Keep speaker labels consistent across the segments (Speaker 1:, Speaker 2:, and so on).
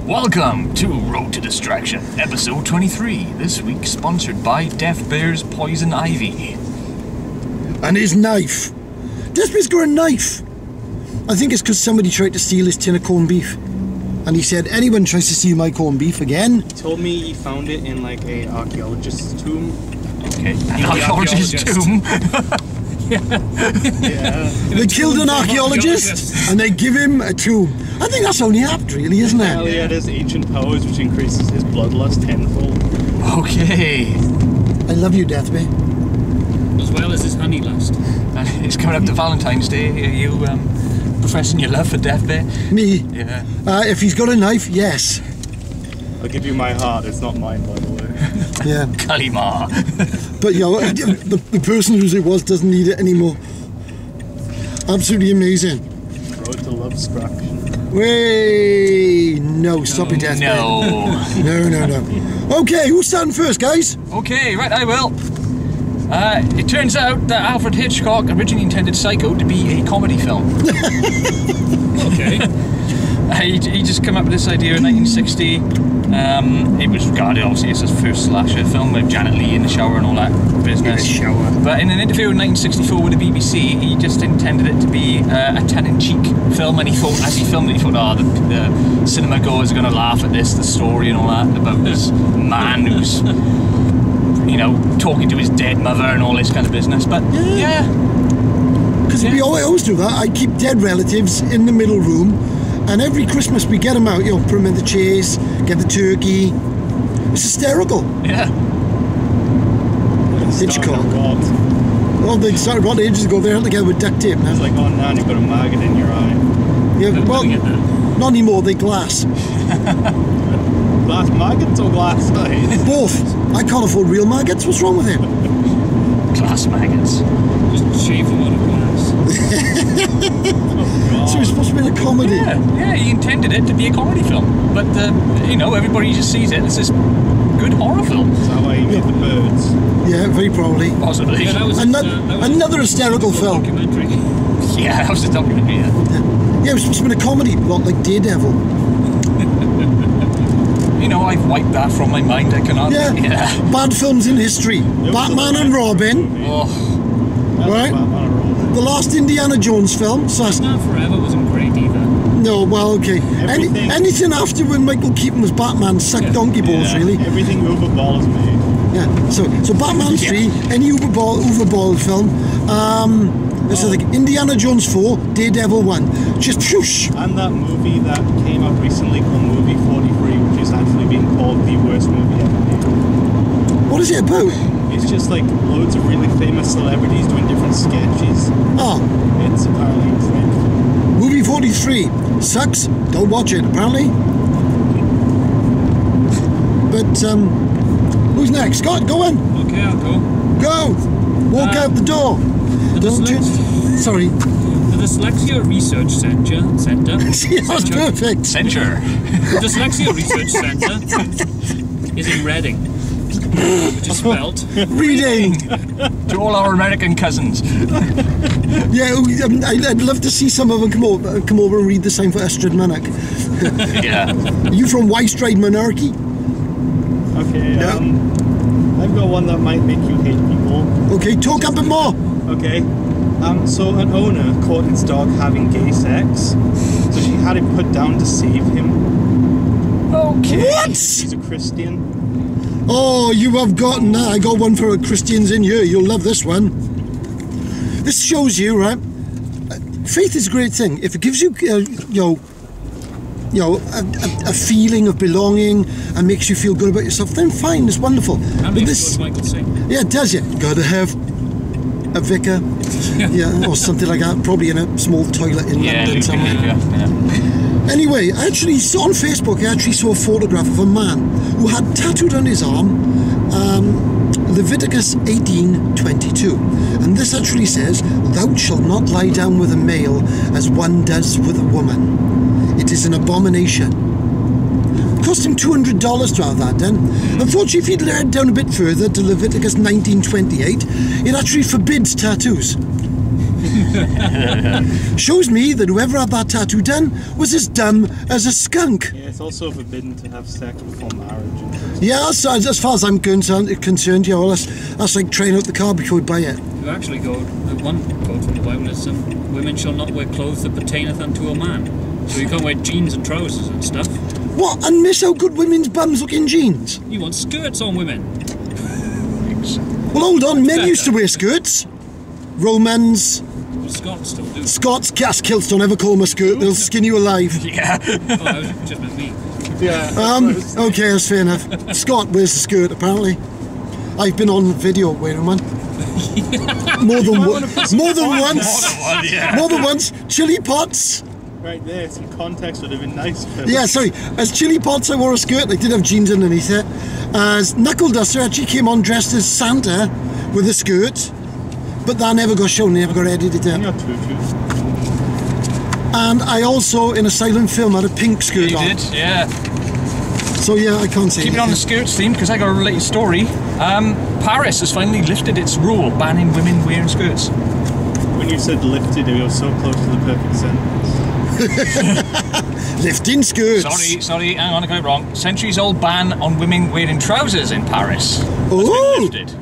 Speaker 1: Welcome to Road to Distraction, episode 23. This week sponsored by Death Bear's Poison Ivy.
Speaker 2: And his knife. Death Bear's got a knife. I think it's because somebody tried to steal his tin of corned beef. And he said, anyone tries to steal my corned beef again?
Speaker 3: He told me he found it in like a archaeologist's tomb.
Speaker 1: Okay, an archaeologist's tomb.
Speaker 3: Yeah.
Speaker 2: They killed an archaeologist and they give him a tomb. I think that's only apt, really, isn't it?
Speaker 3: Well, he had his ancient powers, which increases his bloodlust tenfold.
Speaker 1: Okay.
Speaker 2: I love you, Death Bear.
Speaker 4: As well as his honey lust.
Speaker 1: It's coming up to Valentine's Day. Are you professing your love for Death Bear?
Speaker 2: Me?
Speaker 1: Yeah.
Speaker 2: If he's got a knife, yes.
Speaker 3: I'll give you my heart, it's not mine, by the way.
Speaker 2: Yeah.
Speaker 1: Kalima.
Speaker 2: But, you know, the person whose it was doesn't need it anymore. Absolutely amazing.
Speaker 3: Road to love destruction.
Speaker 2: Way no, stop it, Death Bear. No. Okay, who's starting first, guys?
Speaker 1: Okay, right, I will. It turns out that Alfred Hitchcock originally intended Psycho to be a comedy film.
Speaker 4: Okay.
Speaker 1: He just came up with this idea in 1960. It was regarded obviously as his first slasher film with Janet Leigh in the shower and all that business. But in an interview in 1964 with the BBC, he just intended it to be a tongue-in-cheek film, and he thought, as he filmed it, he thought, the cinema goers are going to laugh at this, the story and all that, about this man who's, you know, talking to his dead mother and all this kind of business. But yeah.
Speaker 2: Because we always do that. I keep dead relatives in the middle room, and every Christmas we get them out, you know, put them in the chairs, get the turkey. It's hysterical.
Speaker 1: Yeah.
Speaker 2: Hitchcock.
Speaker 3: God.
Speaker 2: Well, they started what ages ago. They're together with duct tape now.
Speaker 3: It's like, oh, now you've got a maggot in your eye.
Speaker 2: Yeah, well, not anymore. They glass.
Speaker 3: Glass maggots or glass eyes?
Speaker 2: Both. I can't afford real maggots. What's wrong with him?
Speaker 1: Glass maggots.
Speaker 4: Just shave them out of glass.
Speaker 2: So it's supposed to be a comedy.
Speaker 1: Yeah, he intended it to be a comedy film. But, you know, everybody just sees it as this good horror film.
Speaker 3: That's how I made the birds.
Speaker 2: Yeah, very probably.
Speaker 1: Possibly.
Speaker 4: Yeah, that was
Speaker 2: Another hysterical film.
Speaker 4: Documentary.
Speaker 1: Yeah, that was the documentary, yeah.
Speaker 2: Yeah, it was supposed to be a comedy, not like Daredevil.
Speaker 1: You know, I've wiped that from my mind. I cannot.
Speaker 2: Yeah. Bad films in history. Batman and Robin.
Speaker 1: Oh.
Speaker 2: Right? The last Indiana Jones film. So
Speaker 4: Batman Forever wasn't great either.
Speaker 2: no, well, okay. Anything after when Michael Keaton was Batman sucked donkey balls, really.
Speaker 3: Everything Uwe Ball has made.
Speaker 2: Yeah. So Batman 3, any Uwe Ball film. So like Indiana Jones 4, Daredevil 1. Just whoosh.
Speaker 3: And that movie that came out recently called Movie 43, which is actually being called the worst movie ever made.
Speaker 2: What is it about?
Speaker 3: It's just like loads of really famous celebrities doing different sketches.
Speaker 2: Oh,
Speaker 3: It's apparently dreadful.
Speaker 2: movie 43. Sucks. Don't watch it, apparently. But, who's next? Scott, go on.
Speaker 4: Okay, I'll go.
Speaker 2: Go. Walk out the door. Sorry.
Speaker 4: The Dyslexia Research Centre.
Speaker 2: Yeah, that's perfect.
Speaker 1: Censure.
Speaker 4: The Dyslexia Research Centre is in Reading, which is spelt
Speaker 2: Reading.
Speaker 1: To all our American cousins.
Speaker 2: Yeah, I'd love to see some of them come over and read the same for Astrid Monarch.
Speaker 1: Yeah.
Speaker 2: Are you from Wystride Monarchy?
Speaker 3: Okay,
Speaker 2: No.
Speaker 3: I've got one that might make you hate people.
Speaker 2: Okay, talk a bit more.
Speaker 3: Okay. So an owner caught his dog having gay sex, so she had it put down to save him.
Speaker 1: Okay.
Speaker 2: What?
Speaker 3: He's a Christian.
Speaker 2: Oh, you have gotten that. I got one for Christians in here. You'll love this one. This shows you, right? Faith is a great thing. If it gives you, a feeling of belonging and makes you feel good about yourself, then fine, it's wonderful.
Speaker 4: How many does Michael sing?
Speaker 2: Yeah, it does. You gotta have a vicar, yeah, or something like that. Probably in a small toilet in London somewhere.
Speaker 1: Yeah.
Speaker 2: Anyway, I actually saw on Facebook, I actually saw a photograph of a man who had tattooed on his arm Leviticus 18:22, and this actually says, "Thou shalt not lie down with a male as one does with a woman. It is an abomination." Cost him $200 to have that done. Unfortunately, if he'd led down a bit further to Leviticus 19:28, it actually forbids tattoos. Shows me that whoever had that tattoo done was as dumb as a skunk.
Speaker 3: Yeah, it's also forbidden to have sex before marriage.
Speaker 2: Yeah, as far as I'm concerned, yeah, well, that's like trying out the car before you buy it.
Speaker 4: You actually go, the one quote from the Bible is, women shall not wear clothes that pertaineth unto a man. So you can't wear jeans and trousers and stuff.
Speaker 2: What? And miss how good women's bums look in jeans?
Speaker 4: You want skirts on women.
Speaker 2: Well, hold on, men used to wear skirts. Romans,
Speaker 4: Well, Scots still do.
Speaker 2: Scots, gas kilts, don't ever call them a skirt, they'll skin you alive.
Speaker 1: Yeah.
Speaker 4: Oh, that was just with me.
Speaker 3: Yeah.
Speaker 2: Okay, that's fair enough. Scott wears the skirt, apparently. I've been on video wearing one. More than once.
Speaker 1: More than one, yeah.
Speaker 2: More than once. Chili Pots.
Speaker 3: Right there, some context would have been nice.
Speaker 2: Yeah, sorry. As Chili Pots, I wore a skirt. I did have jeans underneath it. As Knuckle Duster, actually came on dressed as Santa with a skirt. But that never got shown, never got edited in.
Speaker 3: You're tutus.
Speaker 2: And I also, in a silent film, had a pink skirt
Speaker 1: You
Speaker 2: on.
Speaker 1: did, yeah.
Speaker 2: So yeah, I can't say
Speaker 1: Keeping on the skirts theme, because I got a related story. Paris has finally lifted its rule banning women wearing skirts.
Speaker 3: When you said lifted, it was so close to the perfect sentence.
Speaker 2: Lifting skirts.
Speaker 1: Sorry, hang on, I got it wrong. Centuries-old ban on women wearing trousers in Paris has been lifted.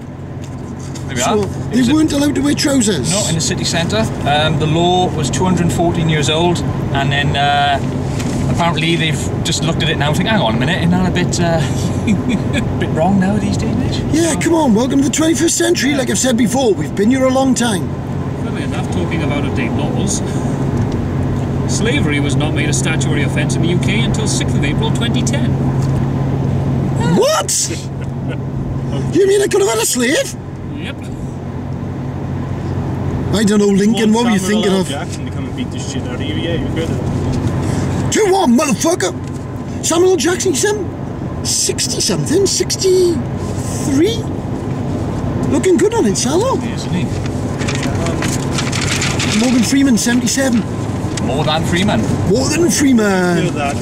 Speaker 1: There we
Speaker 2: So
Speaker 1: are.
Speaker 2: they weren't allowed to wear trousers?
Speaker 1: No, in the city centre. The law was 214 years old, and then apparently they've just looked at it now and think, hang on a minute, isn't that a bit wrong now these days?
Speaker 2: Yeah, come on, welcome to the 21st century. Like I've said before, we've been here a long time.
Speaker 4: Funnily enough, talking about out-of-date laws, slavery was not made a statutory offence in the UK until 6th of April 2010.
Speaker 2: What? You mean I could have had a slave?
Speaker 4: Yep.
Speaker 2: I don't know, Lincoln, what were you thinking of?
Speaker 3: Jackson to come and beat the shit out of you. Yeah, you could have.
Speaker 2: Do what, motherfucker? Samuel L. Jackson, he's 60-something, 63? Looking good on it, Salo.
Speaker 1: Isn't he?
Speaker 2: Morgan Freeman, 77.
Speaker 1: More than Freeman.
Speaker 2: More than Freeman.
Speaker 3: Hear that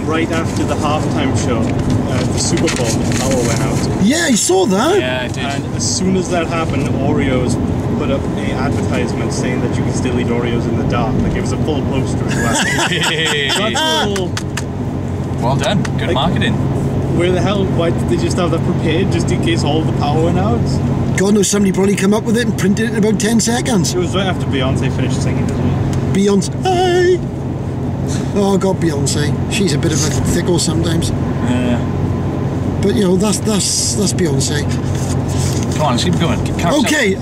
Speaker 3: right after the halftime show, the Super Bowl, the power went out.
Speaker 2: Yeah, I saw that.
Speaker 1: Yeah, I did.
Speaker 3: And as soon as that happened, Oreos put up a advertisement saying that you can still eat Oreos in the dark. Like it was a full poster as well. That's a little,
Speaker 1: Well done. Good
Speaker 3: Like-
Speaker 1: marketing.
Speaker 3: where the hell, why did they just have that prepared just in case all the power went out?
Speaker 2: God knows somebody probably come up with it and printed it in about 10 seconds.
Speaker 3: It was right after Beyonce finished singing, isn't it?
Speaker 2: Beyonce. Oh, God, Beyonce. She's a bit of a thickle sometimes.
Speaker 1: Yeah.
Speaker 2: But, you know, that's Beyonce.
Speaker 1: Come on, let's keep going. Carry on.
Speaker 2: Okay,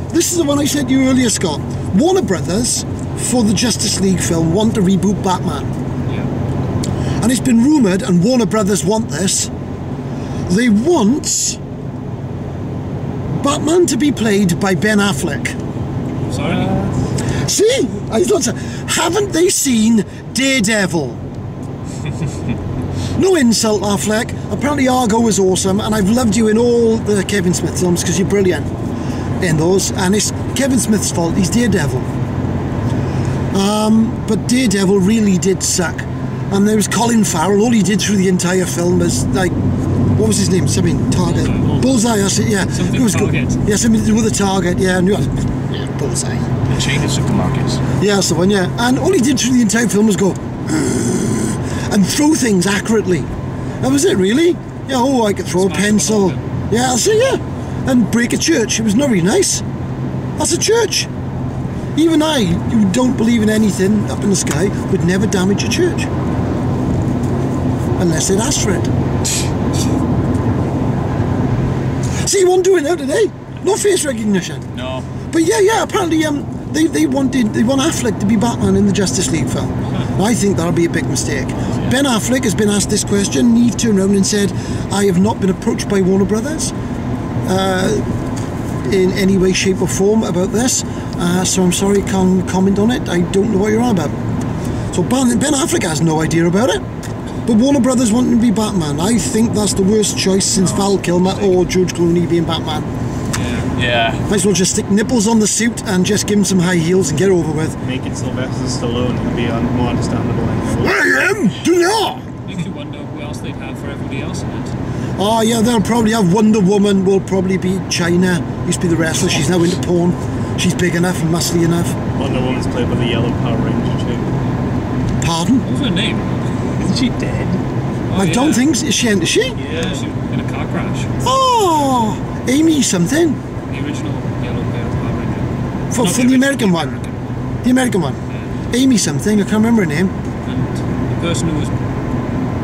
Speaker 2: this is the one I said to you earlier, Scott. Warner Brothers, for the Justice League film, want to reboot Batman.
Speaker 4: Yeah.
Speaker 2: And it's been rumoured, and Warner Brothers want this, they want Batman to be played by Ben Affleck.
Speaker 4: Sorry.
Speaker 2: See? I thought so. Haven't they seen Daredevil? No insult, Affleck. Apparently Argo was awesome, and I've loved you in all the Kevin Smith films because you're brilliant in those, and it's Kevin Smith's fault, he's Daredevil. But Daredevil really did suck. And there was Colin Farrell, all he did through the entire film was like, what was his name? Something, Target. Bullseye, that's it, yeah.
Speaker 4: Something
Speaker 2: It was
Speaker 4: Target.
Speaker 2: Yeah, something to do with the Target, yeah. Yeah, Bullseye.
Speaker 1: The chain of supermarkets.
Speaker 2: Yeah, that's the one, yeah. And all he did through the entire film was go and throw things accurately. That was it, really. Yeah, oh, I could throw
Speaker 4: Smash
Speaker 2: a pencil.
Speaker 4: them
Speaker 2: Yeah, that's it, yeah. And break a church. It was not very nice. That's a church. Even I, who don't believe in anything up in the sky, would never damage a church. Unless they'd asked for it. See, one doing it today. No face recognition.
Speaker 1: No.
Speaker 2: But yeah, apparently they want Affleck to be Batman in the Justice League film. I think that'll be a big mistake. Ben Affleck has been asked this question, and he turned around and said, I have not been approached by Warner Brothers in any way, shape or form about this, so I'm sorry, can't comment on it. I don't know what you're on about. So Ben Affleck has no idea about it. But Warner Brothers want him to be Batman. I think that's the worst choice since Val Kilmer or George Clooney being Batman.
Speaker 1: Yeah.
Speaker 2: Might as well just stick nipples on the suit and just give him some high heels and get it over with.
Speaker 3: Make it Sylvester Stallone and be more understandable.
Speaker 2: I am Dinar!
Speaker 4: Makes you wonder who else they'd have for everybody else in it.
Speaker 2: Oh yeah, they'll probably have Wonder Woman. Will probably be China. Used to be the wrestler. She's now into porn. She's big enough and muscly enough.
Speaker 3: Wonder Woman's played by the Yellow Power Ranger chick.
Speaker 2: Pardon?
Speaker 4: What was her name?
Speaker 3: Isn't she dead?
Speaker 2: I don't think so. Is she?
Speaker 4: Yeah, she was in a car crash.
Speaker 2: Oh, Amy something.
Speaker 4: The original Yellow Power Ranger.
Speaker 2: For the American one. The American one.
Speaker 4: Yeah.
Speaker 2: Amy something. I can't remember her name.
Speaker 4: And the person who was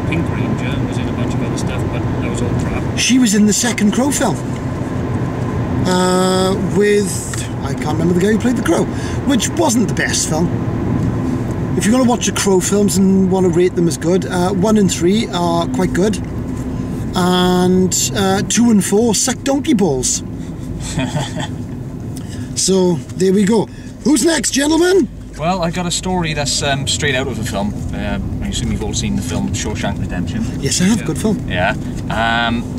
Speaker 4: Pink Ranger was in a bunch of other stuff, but that was all crap.
Speaker 2: She was in the second Crow film. With I can't remember the guy who played the Crow, which wasn't the best film. If you're going to watch the Crow films and want to rate them as good, 1 and 3 are quite good, and 2 and 4 suck donkey balls. So there we go. Who's next, gentlemen?
Speaker 1: Well, I got a story that's straight out of a film. I assume you've all seen the film Shawshank Redemption.
Speaker 2: Yes, I have. Good film.
Speaker 1: Yeah.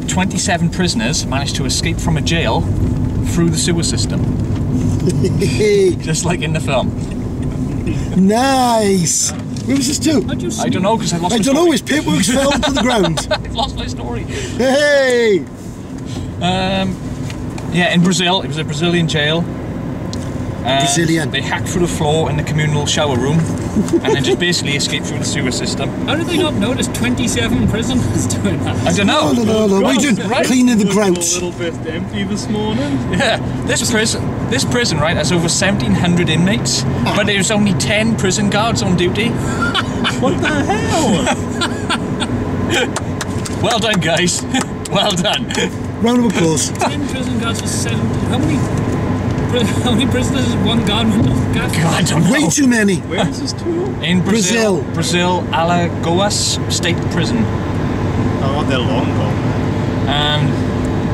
Speaker 1: 27 prisoners managed to escape from a jail through the sewer system. Just like in the film.
Speaker 2: Nice. Where was this to?
Speaker 4: How'd you see
Speaker 1: I don't know, because I lost
Speaker 2: I
Speaker 1: my
Speaker 2: don't know.
Speaker 1: story.
Speaker 2: His paperwork's fell to the ground.
Speaker 1: I've lost my story.
Speaker 2: Hey.
Speaker 1: Yeah, in Brazil. It was a Brazilian jail.
Speaker 2: Brazilian.
Speaker 1: They hacked through the floor in the communal shower room and then just basically escaped through the sewer system.
Speaker 4: How did they not notice 27 prisoners doing that?
Speaker 1: I don't know.
Speaker 2: No. What are you doing?
Speaker 1: Right.
Speaker 2: Cleaning the
Speaker 3: Was
Speaker 2: grouts.
Speaker 3: a little bit empty this morning.
Speaker 1: Yeah, this prison, right, has over 1,700 inmates, but there's only 10 prison guards on duty.
Speaker 3: What the hell?
Speaker 1: Well done, guys. Well done.
Speaker 2: Round of applause.
Speaker 4: 10 prison guards for 70. How many prisoners is one guard with a gas?
Speaker 1: God, I don't know.
Speaker 2: Way too many.
Speaker 3: Where is this to?
Speaker 1: In Brazil, Alagoas State Prison.
Speaker 3: Oh, they're long gone.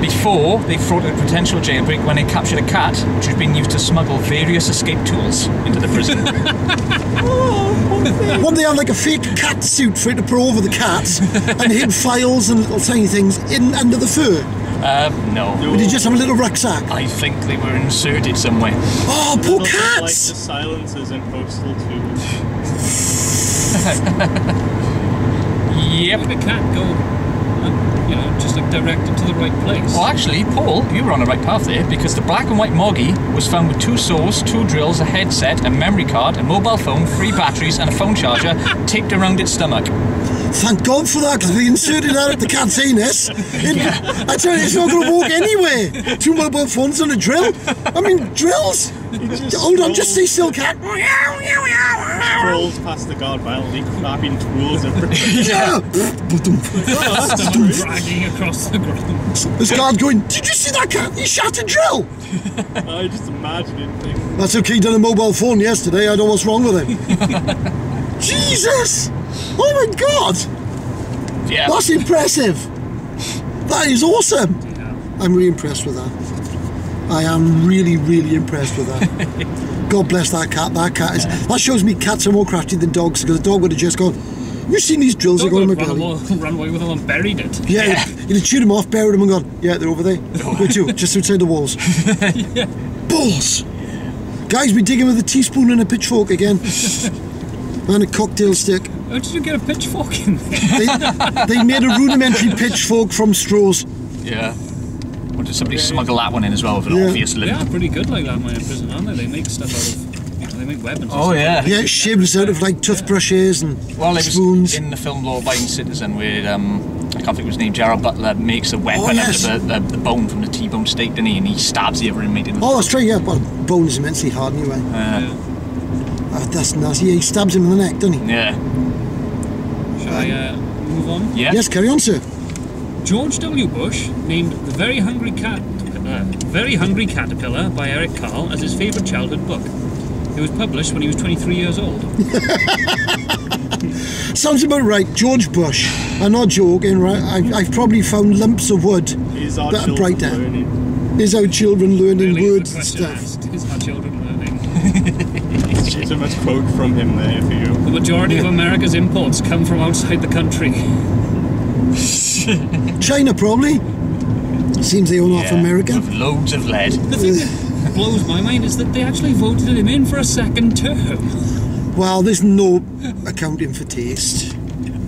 Speaker 1: Before, they thwarted a potential jailbreak when they captured a cat, which had been used to smuggle various escape tools into the prison.
Speaker 2: One they had like a fake cat suit for it to put over the cat and hid files and little tiny things in under the fur.
Speaker 1: No.
Speaker 2: Or did you just have a little rucksack?
Speaker 1: I think they were inserted somewhere.
Speaker 2: Oh, poor
Speaker 3: Like the
Speaker 2: cats!
Speaker 3: silencers in Postal 2.
Speaker 1: Yep.
Speaker 4: Where did the cat go? Just like directed to the right place.
Speaker 1: Well, actually, Paul, you were on the right path there, because the black and white Moggy was found with 2 saws, 2 drills, a headset, a memory card, a mobile phone, 3 batteries, and a phone charger taped around its stomach.
Speaker 2: Thank God for that, because they inserted that at the cat's anus. I tell you, it's not going to walk anywhere. 2 mobile phones and a drill. I mean, drills. Hold on, just stay still, cat.
Speaker 3: Scrolls past the guard violently, grabbing tools everywhere.
Speaker 2: Yeah.
Speaker 4: Dragging across the ground.
Speaker 2: This guard's going, did you see that cat? He shot a drill.
Speaker 3: I just imagining things.
Speaker 2: That's okay, he done a mobile phone yesterday. I don't know what's wrong with him. Jesus. Oh my God.
Speaker 1: Yeah.
Speaker 2: That's impressive. That is awesome.
Speaker 4: Yeah.
Speaker 2: I'm really impressed with that. I am really, really impressed with that. God bless that cat. That cat is. That shows me cats are more crafty than dogs, because a dog would have just gone, you seen these drills that go in my belly?
Speaker 4: Run away with them and buried it.
Speaker 2: Yeah, he'd have chewed them off, buried them and gone, yeah, they're over there. Where to? Just outside the walls.
Speaker 4: Yeah.
Speaker 2: Balls! Guys, we dig in with a teaspoon and a pitchfork again. And a cocktail stick.
Speaker 4: How did you get a pitchfork in there?
Speaker 2: They made a rudimentary pitchfork from straws.
Speaker 1: Yeah. Or did somebody smuggle that one in as well with an
Speaker 2: Yeah.
Speaker 1: obvious
Speaker 4: They
Speaker 1: link?
Speaker 4: are pretty good like that when in prison, aren't they? They make stuff out of... They make weapons.
Speaker 1: Oh, yeah.
Speaker 2: Yeah, shapes out of like toothbrushes and
Speaker 1: Well, it was
Speaker 2: spoons.
Speaker 1: in the film Law Abiding Citizen where, I can't think of his name, Gerald Butler makes a weapon
Speaker 2: yes.
Speaker 1: out of the bone from the T-bone steak, doesn't he? And he stabs the other inmate in the
Speaker 2: Oh, that's right, yeah. Well, bone is immensely hard anyway. That's nasty. Yeah, he stabs him in the neck, doesn't he?
Speaker 1: Yeah.
Speaker 4: Shall I move on?
Speaker 1: Yeah.
Speaker 2: Yes, carry on, sir.
Speaker 4: George W. Bush named The Very Hungry Caterpillar by Eric Carle as his favourite childhood book. It was published when he was 23 years old.
Speaker 2: Sounds about right. George Bush. I'm not joking, right? I've probably found lumps of wood
Speaker 3: Is our
Speaker 2: that are
Speaker 3: children
Speaker 2: brighter.
Speaker 3: learning?
Speaker 2: Is our children learning
Speaker 4: Really good
Speaker 2: words and
Speaker 4: question
Speaker 2: stuff?
Speaker 4: asked. Is our children learning?
Speaker 3: It's so much quote from him there for you.
Speaker 4: The majority of America's imports come from outside the country.
Speaker 2: China, probably. Seems they own off America.
Speaker 1: With loads of lead.
Speaker 4: The thing that blows my mind is that they actually voted him in for a second term.
Speaker 2: Well, there's no accounting for taste.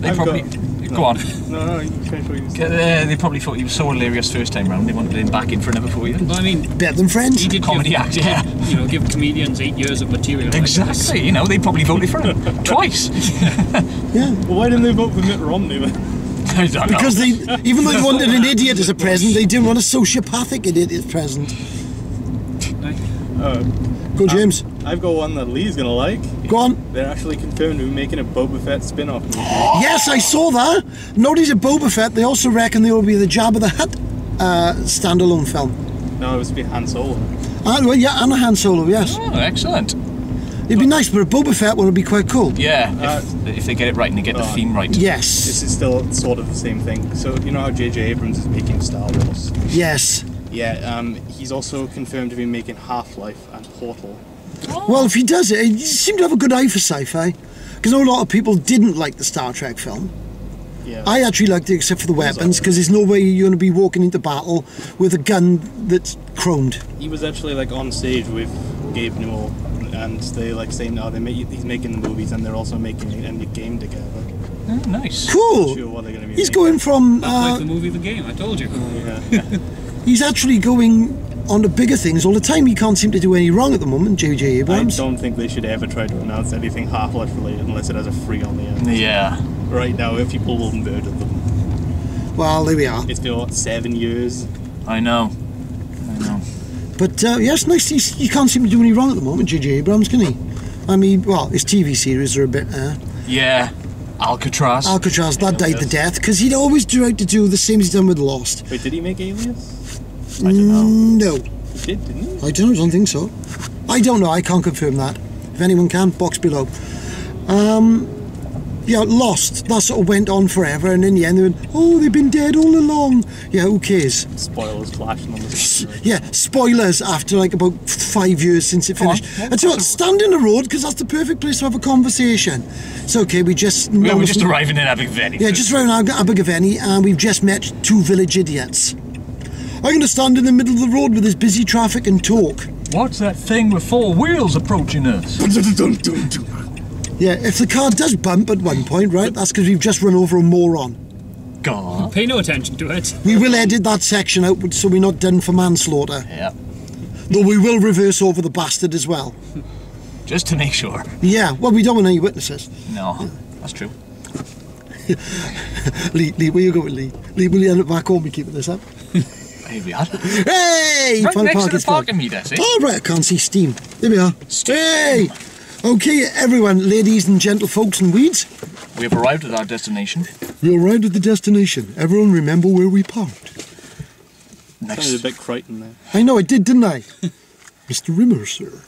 Speaker 1: They probably... Go on.
Speaker 3: No, you finish what you said.
Speaker 1: They probably thought he was so hilarious first time round, they wanted him back in for another 4 years.
Speaker 4: But I mean...
Speaker 2: Better than Friends.
Speaker 4: He did
Speaker 1: Comedy
Speaker 4: give,
Speaker 1: act, yeah.
Speaker 4: You know, give comedians 8 years of material.
Speaker 1: Exactly, you know, they probably voted for him. Twice.
Speaker 2: Yeah.
Speaker 3: Well, why didn't they vote for Mitt Romney then?
Speaker 1: I don't know.
Speaker 2: Because they, even though they wanted an idiot as a president, they didn't want a sociopathic idiot as president. Go, James.
Speaker 3: I've got one that Lee's gonna like.
Speaker 2: Go on.
Speaker 3: They're actually confirmed to be making a Boba Fett spin-off movie.
Speaker 2: Yes, I saw that. Not only a Boba Fett, they also reckon there will be the Jabba the Hutt standalone film.
Speaker 3: No, it was to be Han Solo.
Speaker 2: Well, yeah, and a Han Solo, yes.
Speaker 1: Oh, excellent.
Speaker 2: It'd be nice, but a Boba Fett one would be quite cool.
Speaker 1: Yeah, if they get it right and they get the theme right.
Speaker 2: Yes.
Speaker 3: This is still sort of the same thing. So, you know how J.J. Abrams is making Star Wars?
Speaker 2: Yes.
Speaker 3: Yeah, he's also confirmed to be making Half-Life and Portal.
Speaker 2: Well, if he does it, he seemed to have a good eye for sci-fi. Because I know a lot of people didn't like the Star Trek film.
Speaker 3: Yeah.
Speaker 2: I actually liked it, except for the weapons, because there's no way you're going to be walking into battle with a gun that's chromed.
Speaker 3: He was actually like on stage with Gabe Newell, and they like saying, "No, he's making the movies, and they're also making a game together."
Speaker 1: Oh, nice.
Speaker 2: Cool.
Speaker 3: Not sure what they're going to be.
Speaker 2: He's
Speaker 3: making.
Speaker 2: going from.
Speaker 4: Like the movie The Game, I told you.
Speaker 3: Yeah.
Speaker 2: He's actually going on to bigger things all the time. He can't seem to do any wrong at the moment, J.J.
Speaker 3: I
Speaker 2: Abrams.
Speaker 3: don't think they should ever try to announce anything Half-Life related unless it has a free on the end.
Speaker 1: Yeah.
Speaker 3: Right now, if people will murder them.
Speaker 2: Well, there we are.
Speaker 3: It's been, what, 7 years?
Speaker 1: I know.
Speaker 2: But yes, nice. He can't seem to do any wrong at the moment, J.J. Abrams, can he? I mean, well, his TV series are a bit.
Speaker 1: Yeah. Alcatraz.
Speaker 2: Alcatraz, that died the death because he'd always try to do the same he's done with Lost.
Speaker 3: Wait, did he make Alias?
Speaker 1: I don't know.
Speaker 2: No,
Speaker 3: He did, didn't he?
Speaker 2: I don't think so. I don't know. I can't confirm that. If anyone can, box below. Yeah, Lost. That sort of went on forever, and in the end, they went, "Oh, they've been dead all along." Yeah, who cares?
Speaker 3: Spoilers flashing on the screen.
Speaker 2: Yeah, spoilers after like about 5 years since it finished. And so stand in the road because that's the perfect place to have a conversation. It's okay. We're just
Speaker 1: arriving in Abergavenny.
Speaker 2: Yeah, just around Abergavenny, and we've just met two village idiots. I'm going to stand in the middle of the road with this busy traffic and talk.
Speaker 1: What's that thing with 4 wheels approaching us?
Speaker 2: Yeah, if the car does bump at one point, right, that's because we've just run over a moron.
Speaker 1: God.
Speaker 4: Pay no attention to it.
Speaker 2: We will edit that section out so we're not done for manslaughter.
Speaker 1: Yeah.
Speaker 2: Though we will reverse over the bastard as well.
Speaker 1: Just to make sure.
Speaker 2: Yeah, well, we don't want any witnesses.
Speaker 1: No, that's true.
Speaker 2: Lee, where you going, Lee? Lee, will you end up back home and keeping this up?
Speaker 1: Here we are.
Speaker 2: Hey!
Speaker 1: Right
Speaker 2: found
Speaker 1: next to the
Speaker 2: spot.
Speaker 1: parking meter, see?
Speaker 2: Oh, right, I can't see steam. There we are.
Speaker 1: Steam.
Speaker 2: Hey! Okay, everyone, ladies and gentle folks and weeds.
Speaker 1: We have arrived at our destination.
Speaker 2: We arrived at the destination. Everyone remember where we parked?
Speaker 3: Sounded a bit Crichton there.
Speaker 2: I know, I did, didn't I? Mr. Rimmer, sir.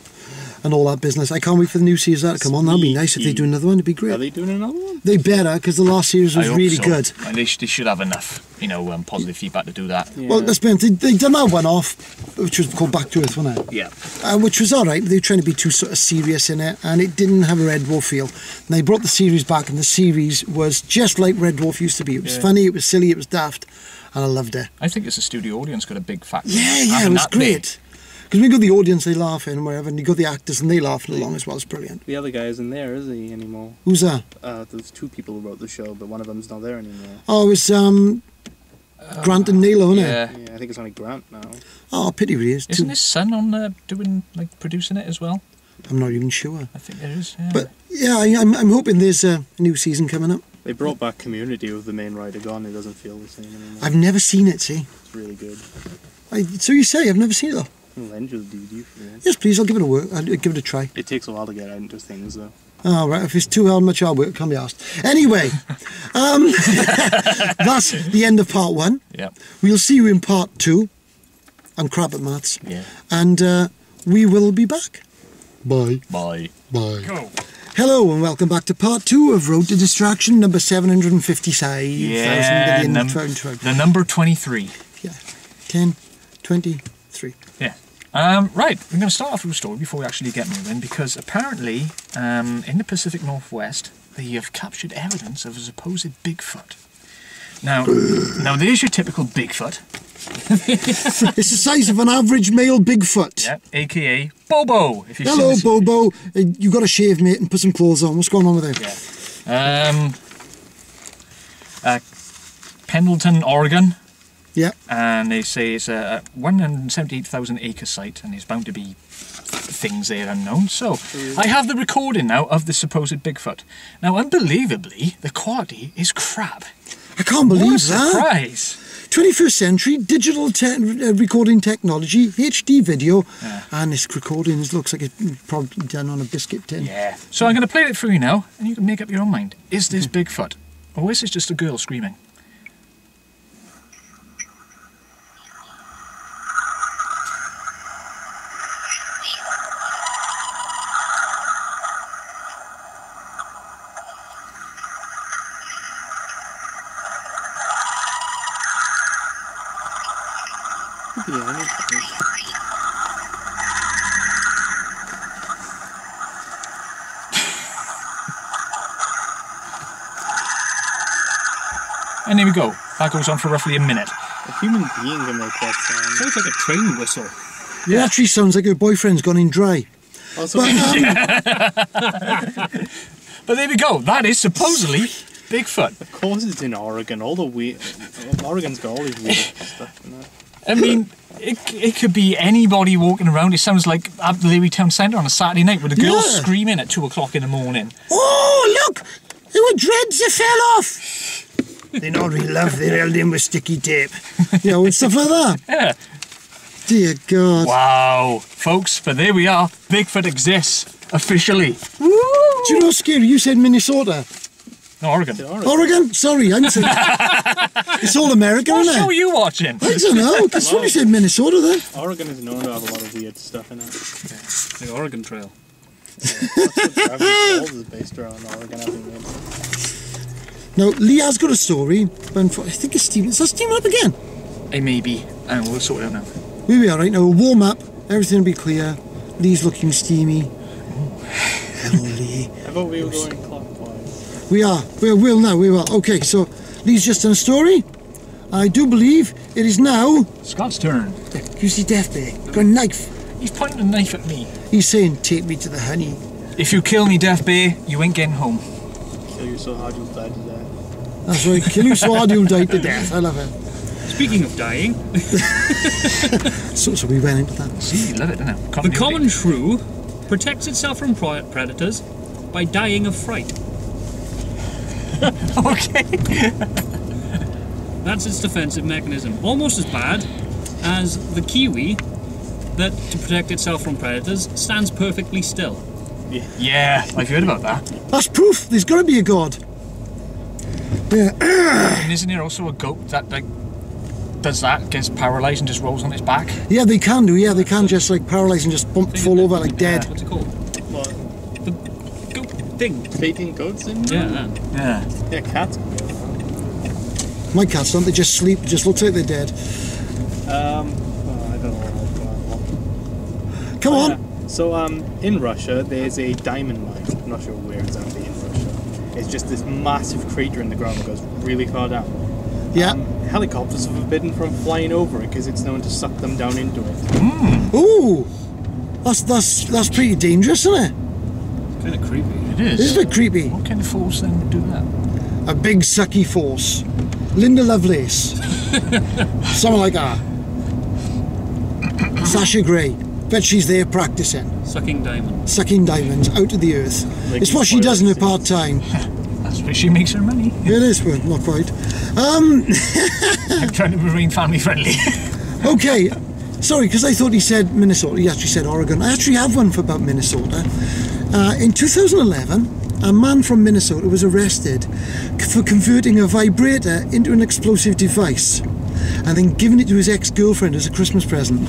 Speaker 2: And all that business. I can't wait for the new series that to come on. That'd be nice if they do another one. It'd be great.
Speaker 3: Are they doing another one?
Speaker 2: They better, because the last series was
Speaker 1: I hope
Speaker 2: really
Speaker 1: so.
Speaker 2: good.
Speaker 1: And they should have enough, positive feedback to do that.
Speaker 3: Yeah.
Speaker 2: Well, let's be honest, they done that one off, which was called Back to Earth, wasn't it?
Speaker 1: Yeah.
Speaker 2: Which was alright, but they were trying to be too sort of serious in it, and it didn't have a Red Dwarf feel. And they brought the series back, and the series was just like Red Dwarf used to be. It was funny, it was silly, it was daft, and I loved it.
Speaker 1: I think it's a studio audience got a big factor.
Speaker 2: Yeah, it was great. Because we got the audience, they laughing and whatever, and you got the actors and they laughing along as well. It's brilliant.
Speaker 3: The other guy isn't there, is he, anymore?
Speaker 2: Who's that?
Speaker 3: There's 2 people who wrote the show, but one of them's not there anymore.
Speaker 2: Oh, it's Grant and Nilo, isn't it?
Speaker 1: Yeah.
Speaker 3: Yeah, I think it's only Grant now.
Speaker 2: Oh, pity really is.
Speaker 1: Isn't his son on producing it as well?
Speaker 2: I'm not even sure.
Speaker 1: I think there is. Yeah.
Speaker 2: But yeah, I'm hoping there's a new season coming up.
Speaker 3: They brought back Community with the main writer gone. It doesn't feel the same anymore.
Speaker 2: I've never seen it, see?
Speaker 3: It's really good.
Speaker 2: So you say, I've never seen it though?
Speaker 3: I'll lend you the DVD for it.
Speaker 2: Yes, please, I'll give it a try.
Speaker 3: It takes a while to get out into things, though.
Speaker 2: Oh, right, if it's too much hard work, can't be asked. Anyway, that's the end of part 1.
Speaker 1: Yeah.
Speaker 2: We'll see you in part 2. I'm crap at maths.
Speaker 1: Yeah.
Speaker 2: And we will be back. Bye.
Speaker 1: Bye.
Speaker 2: Bye.
Speaker 1: Go.
Speaker 2: Hello and welcome back to part 2 of Road to Distraction, number 755.
Speaker 1: Yeah, the number 23.
Speaker 2: Yeah. 10, 23.
Speaker 1: Yeah. Right, we're going to start off with a story before we actually get moving, because apparently in the Pacific Northwest they have captured evidence of a supposed Bigfoot. Now there's your typical Bigfoot.
Speaker 2: It's the size of an average male Bigfoot.
Speaker 1: Yeah, aka Bobo. If you've
Speaker 2: Hello,
Speaker 1: seen
Speaker 2: Bobo. You got to shave, mate, and put some clothes on. What's going on with it?
Speaker 1: Yeah. Pendleton, Oregon.
Speaker 2: Yeah.
Speaker 1: And they say it's a 178,000 acre site, and there's bound to be things there unknown. So I have the recording now of the supposed Bigfoot. Now, unbelievably, the quality is crap.
Speaker 2: I can't believe
Speaker 1: What a
Speaker 2: that.
Speaker 1: surprise.
Speaker 2: 21st century digital recording technology, HD video, and this recording looks like it's probably done on a biscuit tin.
Speaker 1: Yeah. So I'm going to play it for you now, and you can make up your own mind. Is this Bigfoot, or is this just a girl screaming? And there we go. That goes on for roughly a minute.
Speaker 3: A human being can make that sound.
Speaker 4: Sounds like a train whistle.
Speaker 2: It actually sounds like her boyfriend's gone in dry.
Speaker 3: Also,
Speaker 1: But there we go. That is supposedly Bigfoot.
Speaker 3: of course it's in Oregon. All the weird... Oregon's got all these weird stuff in it.
Speaker 1: I mean, it could be anybody walking around. It sounds like at the Leary Town Centre on a Saturday night with a girl screaming at 2 o'clock in the morning.
Speaker 2: Oh, look! There were dreads that fell off! They not really love, they held in with sticky tape. You know, and stuff like that.
Speaker 1: Yeah.
Speaker 2: Dear God.
Speaker 1: Wow. Folks, but there we are. Bigfoot exists. Officially.
Speaker 2: Woo! Do you know what's scary? You said Minnesota.
Speaker 1: No, Oregon.
Speaker 2: Oregon? Sorry, I'm saying... It's all American,
Speaker 1: What
Speaker 2: isn't
Speaker 1: show are
Speaker 2: it?
Speaker 1: you watching?
Speaker 2: I don't know. That's what you said Minnesota then.
Speaker 3: Oregon is known to have a lot of weird stuff in it.
Speaker 4: The Oregon Trail.
Speaker 3: Gravity Falls is based around Oregon, I think.
Speaker 2: Now, Lee has got a story, but I think it's steaming. Is that steaming up again?
Speaker 1: Hey, maybe. And we'll sort it out now.
Speaker 2: Here we are, right now. We'll warm up. Everything will be clear. Lee's looking steamy. Hello, Lee.
Speaker 3: I thought we were going clockwise.
Speaker 2: We are. We will now. We will. Okay, so Lee's just done a story. I do believe it is now...
Speaker 1: Scott's turn.
Speaker 2: You see Death Bay? Got a knife.
Speaker 1: He's pointing a knife at me.
Speaker 2: He's saying, take me to the honey.
Speaker 1: If you kill me, Death Bay, you ain't getting home.
Speaker 3: Kill you so hard you'll die to death.
Speaker 2: That's right. Kill you so hard you'll die to death. I love it.
Speaker 4: Speaking of dying,
Speaker 2: So we went into that.
Speaker 1: See, you love it, don't you?
Speaker 4: the common shrew protects itself from predators by dying of fright.
Speaker 1: Okay.
Speaker 4: That's its defensive mechanism. Almost as bad as the kiwi that, to protect itself from predators, stands perfectly still.
Speaker 1: Yeah, I've heard about that.
Speaker 2: That's proof. There's got to be a god. Yeah.
Speaker 1: And isn't there also a goat that, like, does that, gets paralysed and just rolls on its back?
Speaker 2: Yeah, they can do. Yeah, they can just like paralyse and just fall over like dead.
Speaker 4: What's it called?
Speaker 3: What?
Speaker 4: The goat thing.
Speaker 3: Fainting goats in?
Speaker 4: Yeah.
Speaker 1: Yeah.
Speaker 3: Yeah, cats can go.
Speaker 2: My cats don't. They just sleep. It just looks like they're dead.
Speaker 3: Well, I don't know.
Speaker 2: Come on.
Speaker 3: So, in Russia, there's a diamond mine. I'm not sure where exactly in Russia. It's just this massive crater in the ground that goes really far down.
Speaker 2: Yeah.
Speaker 3: Helicopters are forbidden from flying over it because it's known to suck them down into it.
Speaker 2: Ooh. That's pretty dangerous, isn't it?
Speaker 4: Kind of creepy.
Speaker 1: It is.
Speaker 2: It's a bit creepy.
Speaker 1: What kind of force then would do that?
Speaker 2: A big sucky force. Linda Lovelace. Someone like that. Sasha Grey. Bet she's there practicing.
Speaker 4: Sucking diamonds.
Speaker 2: Sucking diamonds out of the earth.
Speaker 3: Like
Speaker 2: It's what she does in her part-time.
Speaker 1: That's where she makes her money.
Speaker 2: It is, well, not quite.
Speaker 1: I'm trying to remain family friendly.
Speaker 2: Okay. Sorry, because I thought he said Minnesota. He actually said Oregon. I actually have one for about Minnesota. In 2011, a man from Minnesota was arrested for converting a vibrator into an explosive device and then giving it to his ex-girlfriend as a Christmas present.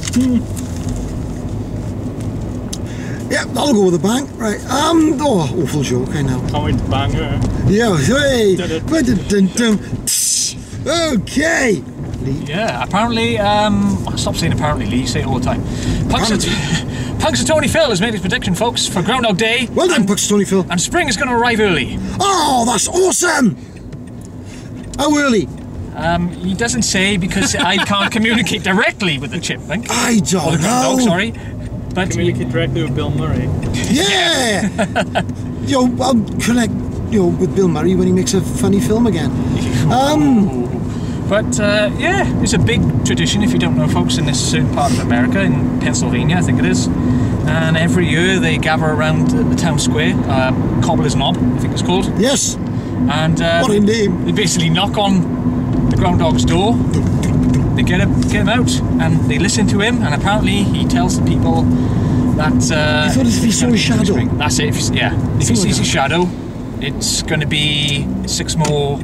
Speaker 2: Yeah, that'll go with a bang. Right. Oh, awful joke, I know.
Speaker 3: Can't wait to bang her.
Speaker 2: Yeah, hey.
Speaker 3: Dun-dun.
Speaker 2: Okay. Lee.
Speaker 1: Yeah, apparently, stop saying apparently, Lee, say it all the time. Punxsutawney Phil has made his prediction, folks, for Groundhog Day.
Speaker 2: Well done, Punxsutawney Phil.
Speaker 1: And spring is going to arrive early.
Speaker 2: Oh, that's awesome! How early?
Speaker 1: He doesn't say because I can't communicate directly with the chipmunk.
Speaker 2: I
Speaker 1: Or the
Speaker 2: don't
Speaker 1: groundhog,
Speaker 2: know.
Speaker 1: sorry. But
Speaker 3: Communicate directly with Bill Murray.
Speaker 2: Yeah! I'll connect, with Bill Murray when he makes a funny film again.
Speaker 1: But yeah, it's a big tradition, if you don't know, folks, in this certain part of America, in Pennsylvania, I think it is. And every year they gather around the town square, Cobbler's Knob, I think it's called.
Speaker 2: Yes.
Speaker 1: And
Speaker 2: What a name.
Speaker 1: they basically knock on the groundhog's door. They get him out, and they listen to him. And apparently, he tells the people that.
Speaker 2: I thought if he saw his shadow.
Speaker 1: That's it. If he sees his shadow, it's going to be 6 more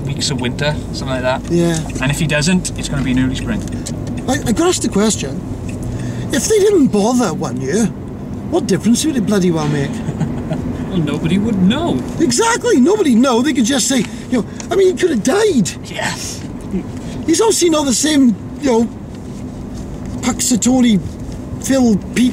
Speaker 1: weeks of winter, something like that.
Speaker 2: Yeah.
Speaker 1: And if he doesn't, it's going to be an early spring.
Speaker 2: I got asked the question. If they didn't bother one year, what difference would it bloody well make?
Speaker 4: Well, nobody would know.
Speaker 2: Exactly. Nobody know. They could just say, he could have died.
Speaker 1: Yeah.
Speaker 2: He's obviously not the same, Punxsutawney Phil, Pete,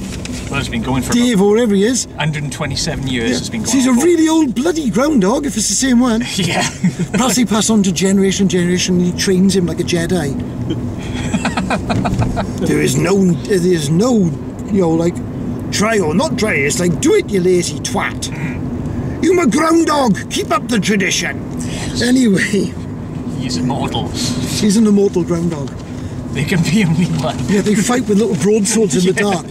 Speaker 1: Well, it's been going for
Speaker 2: Dave, or whatever he is.
Speaker 1: 127 years. It's been going
Speaker 2: So he's a
Speaker 1: on for.
Speaker 2: really old bloody groundhog, if it's the same one.
Speaker 1: Yeah.
Speaker 2: Perhaps they pass on to generation, and he trains him like a Jedi. There is no, try or not try. It's like, do it, you lazy twat. You're a groundhog. Keep up the tradition. Anyway,
Speaker 1: He's immortal.
Speaker 2: he's an immortal groundhog.
Speaker 1: There can be only one.
Speaker 2: Yeah, they fight with little broadswords in the dark.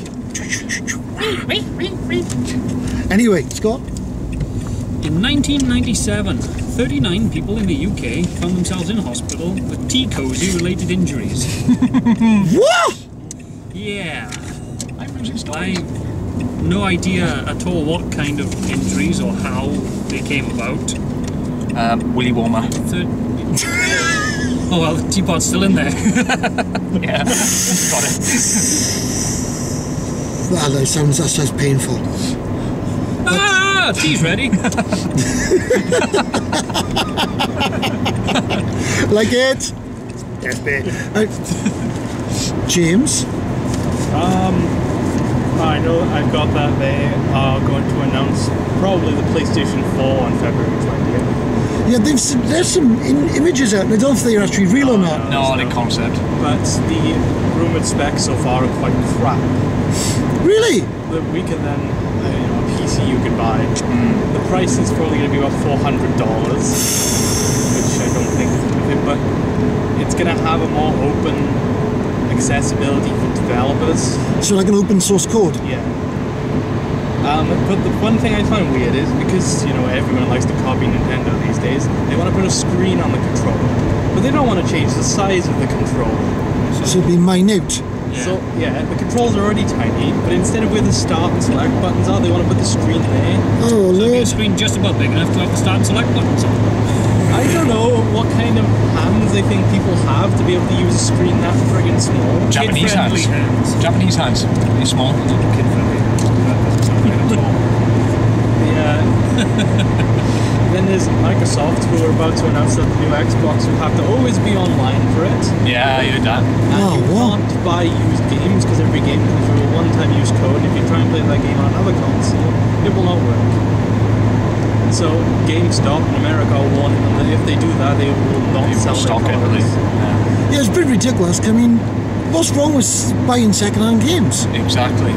Speaker 2: Anyway, Scott.
Speaker 4: In 1997, 39 people in the UK found themselves in hospital with tea-cozy related injuries.
Speaker 2: What?
Speaker 4: Yeah.
Speaker 1: I'm losing stories.
Speaker 4: No idea at all what kind of injuries or how they came about.
Speaker 1: Willy Warmer.
Speaker 4: Oh well, the teapot's still in there.
Speaker 1: Yeah. Got it.
Speaker 2: That sounds painful.
Speaker 4: Ah, tea's ready.
Speaker 2: Like it? Yes, babe. James?
Speaker 3: I know I've got that they are going to announce probably the PlayStation 4 on February 20th.
Speaker 2: Yeah, there's some images out, and I don't know if they're actually real or not.
Speaker 1: No, the concept.
Speaker 3: But the rumoured specs so far are quite crap.
Speaker 2: Really?
Speaker 3: The weaker than a PC you could buy. The price is probably going to be about $400, which I don't think is worth it, but it's going to have a more open accessibility for developers.
Speaker 2: So like an open source code?
Speaker 3: Yeah. But the one thing I find weird is because, everyone likes to copy Nintendo these days, they want to put a screen on the controller. But they don't want to change the size of the controller.
Speaker 2: So it'd be minute.
Speaker 3: So, the controls are already tiny, but instead of where the start and select buttons are, they want to put the screen there.
Speaker 2: Oh,
Speaker 4: So
Speaker 2: Lord.
Speaker 4: a screen just about big enough to have the start and select buttons on.
Speaker 3: I don't know what kind of hands they think people have to be able to use a screen that friggin' small.
Speaker 1: Japanese
Speaker 4: Kid-friendly
Speaker 1: hands. Japanese hands. They're small.
Speaker 4: Kid-friendly hands. That doesn't sound right at all.
Speaker 3: Then there's Microsoft, who are about to announce that the new Xbox will have to always be online for it.
Speaker 1: Yeah, I heard that.
Speaker 3: And
Speaker 2: Oh,
Speaker 3: you
Speaker 2: what?
Speaker 3: can't buy used games because every game comes with a one-time use code, and if you try and play that game on another console, it will not work. So GameStop in America are warning them that if they do that, they will not
Speaker 1: They
Speaker 3: sell
Speaker 1: will
Speaker 3: their
Speaker 1: stock it,
Speaker 3: products.
Speaker 1: really.
Speaker 2: Yeah, it's a bit ridiculous. I mean, what's wrong with buying second-hand games?
Speaker 1: Exactly.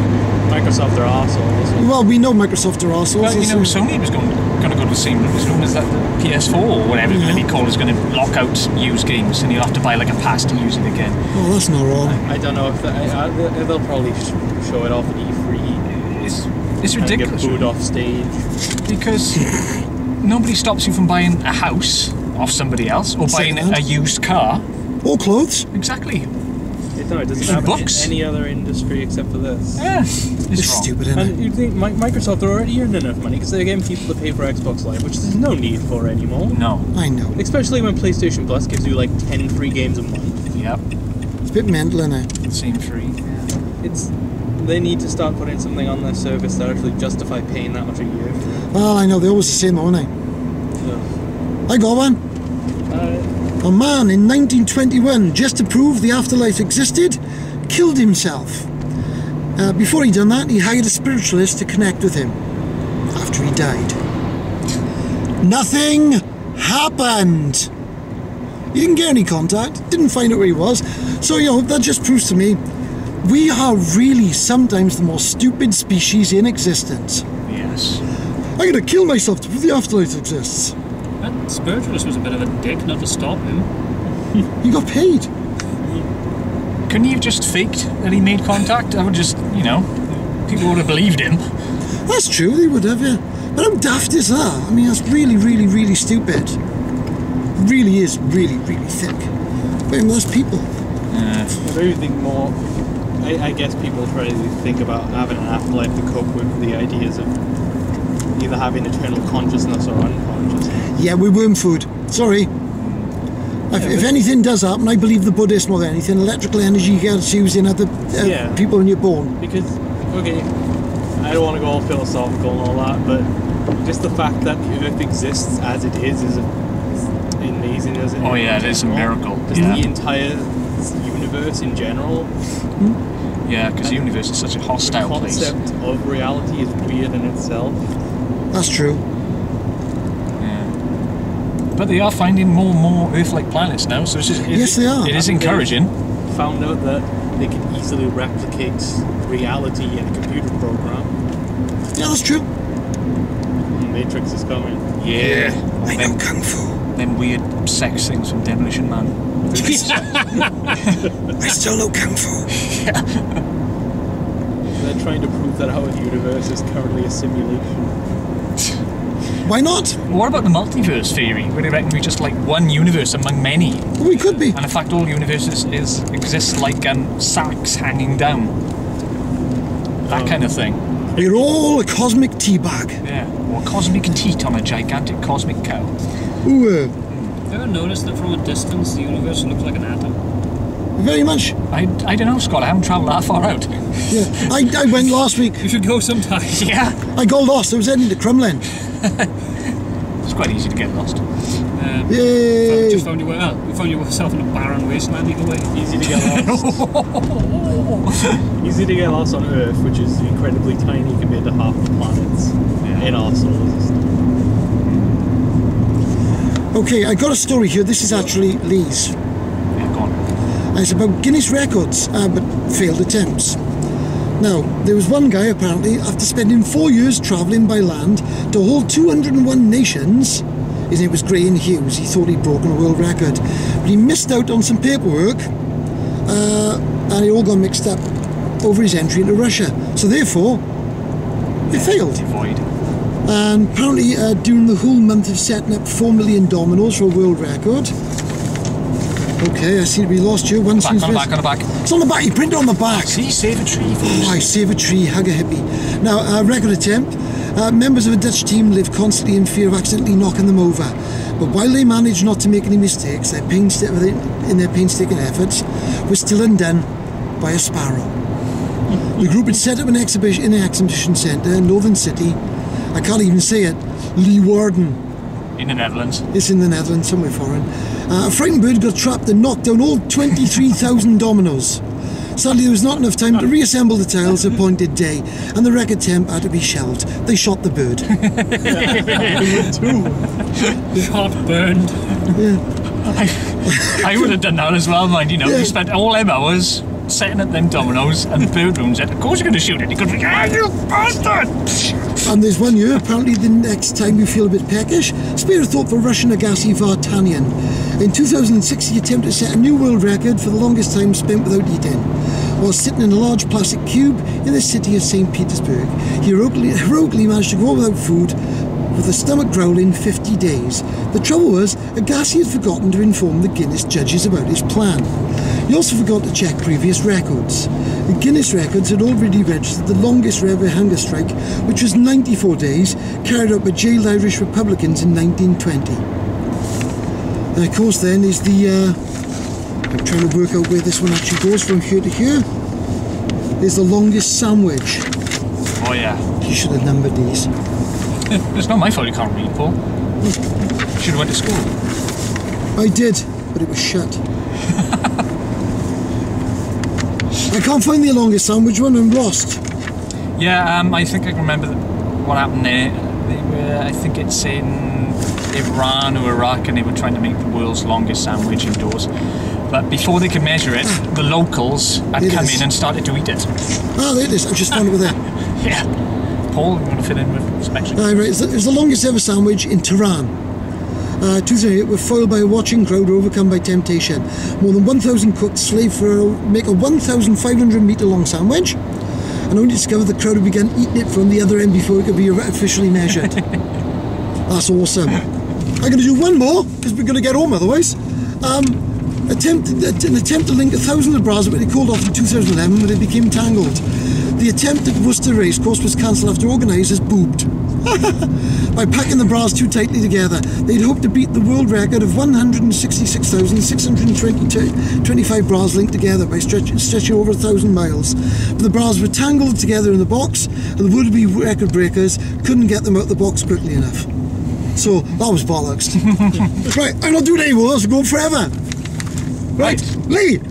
Speaker 3: Microsoft are arseholes.
Speaker 2: Well, we know Microsoft are arseholes.
Speaker 1: Well, Sony was going to go to the same route as long as that the PS4 or whatever it's going to be called is going to lock out used games, and you'll have to buy like a pass to use it again.
Speaker 2: Oh, that's not wrong.
Speaker 3: I don't know if they'll probably show it off at E3.
Speaker 1: It's
Speaker 3: And
Speaker 1: ridiculous,
Speaker 3: get booed off stage.
Speaker 1: because nobody stops you from buying a house off somebody else or buying
Speaker 2: Second-hand.
Speaker 1: a used car.
Speaker 2: Or clothes.
Speaker 1: Exactly.
Speaker 3: It doesn't
Speaker 1: Even
Speaker 3: happen
Speaker 1: books.
Speaker 3: in any other industry except for this.
Speaker 1: Yeah,
Speaker 2: It's
Speaker 1: wrong.
Speaker 2: stupid, isn't it?
Speaker 3: And you think Microsoft are already earning enough money because they're getting people to pay for Xbox Live, which there's no need for anymore.
Speaker 1: No.
Speaker 2: I know.
Speaker 3: Especially when PlayStation Plus gives you like 10 free games a month.
Speaker 1: Yep.
Speaker 2: It's a bit mental, isn't it?
Speaker 1: Same free.
Speaker 3: They need to start putting something on their service that actually justify paying that much a year for it.
Speaker 2: Well, I know. They're always the same, aren't they?
Speaker 3: So,
Speaker 2: I got one. A man in 1921, just to prove the afterlife existed, killed himself. Before he done that, he hired a spiritualist to connect with him after he died. Nothing happened. He didn't get any contact, didn't find out where he was. So, that just proves to me we are really sometimes the most stupid species in existence.
Speaker 1: Yes.
Speaker 2: I'm going to kill myself to prove the afterlife exists.
Speaker 4: That spiritualist was a bit of a dick not to stop him.
Speaker 2: He got paid.
Speaker 1: Couldn't he have just faked that he made contact? I would just, people would have believed him.
Speaker 2: That's true, they would have, yeah. But how daft is that? I mean, that's really, really, really stupid. Really is really, really thick. But that's people.
Speaker 3: I really think more. I guess people try to think about having an afterlife to cope with the ideas of either having eternal consciousness or unconsciousness.
Speaker 2: Yeah, we're worm food. Sorry. If anything does happen, I believe the Buddhist more than anything. Electrical energy gets used in other people when you're born.
Speaker 3: Because, okay, I don't want to go all philosophical and all that, but just the fact that the Earth exists as it is amazing, isn't it?
Speaker 1: Oh yeah, it is a miracle.
Speaker 3: Just the entire universe in general.
Speaker 1: Yeah, because the universe is such a hostile place.
Speaker 3: The concept of reality is weird in itself.
Speaker 2: That's true.
Speaker 1: Yeah. But they are finding more and more Earth-like planets now, so it's just,
Speaker 2: yes, they are.
Speaker 1: It is encouraging.
Speaker 3: Found out that they can easily replicate reality in a computer program.
Speaker 2: Yeah, that's true.
Speaker 3: Matrix is coming.
Speaker 1: Yeah.
Speaker 2: I know Kung Fu.
Speaker 1: Them weird sex things from Demolition Man.
Speaker 2: I still know Kung Fu.
Speaker 3: They're trying to prove that our universe is currently a simulation.
Speaker 2: Why not?
Speaker 1: What about the multiverse theory, where they reckon we just like one universe among many?
Speaker 2: Well, we could be.
Speaker 1: And in fact, all universes exist like sacks hanging down. That kind of thing.
Speaker 2: We're all a cosmic tea bag.
Speaker 1: Yeah, or cosmic teat on a gigantic cosmic cow.
Speaker 2: Ooh,
Speaker 4: Have you ever noticed that from a distance the universe looks like an atom?
Speaker 2: very much.
Speaker 1: I don't know, Scott. I haven't travelled that far out.
Speaker 2: Yeah, I went last week.
Speaker 4: You should go sometime.
Speaker 1: Yeah,
Speaker 2: I got lost. I was heading to Crumlin.
Speaker 1: it's quite easy to get lost.
Speaker 2: Yay!
Speaker 4: You found yourself in a barren wasteland either way.
Speaker 3: Easy to get lost. Easy to get lost on Earth, which is incredibly tiny compared to half the planets in our solar system.
Speaker 2: Okay, I got a story here. This is actually Lee's.
Speaker 1: Yeah, go on.
Speaker 2: And it's about Guinness records, but failed attempts. Now, there was one guy apparently, after spending 4 years travelling by land to all 201 nations, his name was Graham Hughes, he thought he'd broken a world record, but he missed out on some paperwork, and it all got mixed up over his entry into Russia. So therefore, it failed.
Speaker 1: Void.
Speaker 2: And apparently during the whole month of setting up 4 million dominoes for a world record. Okay, I seem to be lost here. One seems
Speaker 1: On the back.
Speaker 2: It's on the back, you print it on the back.
Speaker 1: See, save a tree.
Speaker 2: Oh, I save a tree, hug a hippie. Now, record attempt. Members of a Dutch team live constantly in fear of accidentally knocking them over. But while they manage not to make any mistakes, in their painstaking efforts were still undone by a sparrow. The group had set up an exhibition in an exhibition centre in Northern City. I can't even say it. Leeuwarden.
Speaker 1: In the Netherlands.
Speaker 2: It's in the Netherlands, somewhere foreign. A frightened bird got trapped and knocked down all 23,000 dominoes. Sadly, there was not enough time to reassemble the tiles at appointed day, and the record attempt had to be shelved. They shot the bird.
Speaker 4: Shot, burned.
Speaker 2: Yeah.
Speaker 1: I would have done that as well, mind you know.
Speaker 2: Yeah.
Speaker 1: We spent all them hours setting up them dominoes and the bird rooms. Of course you're going to shoot it. You're going to be, you bastard!
Speaker 2: And there's one year, apparently the next time you feel a bit peckish, spare a thought for Russian Agassi Vartanian. In 2006, he attempted to set a new world record for the longest time spent without eating. While sitting in a large plastic cube in the city of St. Petersburg, he heroically managed to go without food with a stomach growling 50 days. The trouble was, Agassi had forgotten to inform the Guinness judges about his plan. He also forgot to check previous records. The Guinness records had already registered the longest ever hunger strike, which was 94 days, carried out by jailed Irish Republicans in 1920. And of course then is the, I'm trying to work out where this one actually goes from here to here. There's the longest sandwich.
Speaker 1: Oh yeah.
Speaker 2: You should have numbered these.
Speaker 1: It's not my fault you can't read, Paul. You should have went to school.
Speaker 2: I did. but it was shut. I can't find the longest sandwich one. I'm lost.
Speaker 1: Yeah, I think I can remember what happened there. They were, I think it's in Iran or Iraq, and they were trying to make the world's longest sandwich indoors. But before they could measure it, the locals had come in and started to eat it.
Speaker 2: Ah, there it is. I just found it over there.
Speaker 1: Yeah. Paul, you want to fill in with some extra?
Speaker 2: Right, it was the longest ever sandwich in Tehran. 2008 were foiled by a watching crowd or overcome by temptation. More than 1,000 cooks slaved for make a 1,500 metre long sandwich, and only discovered the crowd had begun eating it from the other end before it could be officially measured. That's awesome. I'm going to do one more because we're going to get home otherwise. An attempt to link 1,000 of bras, but it called off in 2011 when it became tangled. The attempt at Worcester race course was cancelled after organisers boobed. By packing the bras too tightly together. They'd hoped to beat the world record of 166,625 bras linked together by stretching over 1,000 miles. But the bras were tangled together in the box, and the would-be record breakers couldn't get them out the box quickly enough. So that was bollocks. Right, I'm not doing any more, else we're going forever. Right, Lee!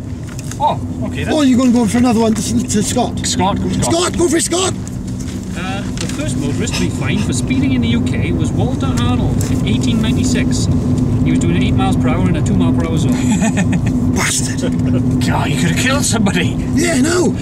Speaker 1: Oh, okay then.
Speaker 2: Oh, you're going to go for another one to Scott?
Speaker 1: Scott, go Scott.
Speaker 2: Scott, go for it, Scott!
Speaker 4: The first motorist to be fined for speeding in the UK was Walter Arnold in 1896. He was doing 8 miles per hour in a 2 mile per hour zone.
Speaker 2: Bastard!
Speaker 1: God, you could have killed somebody.
Speaker 2: Yeah, I know.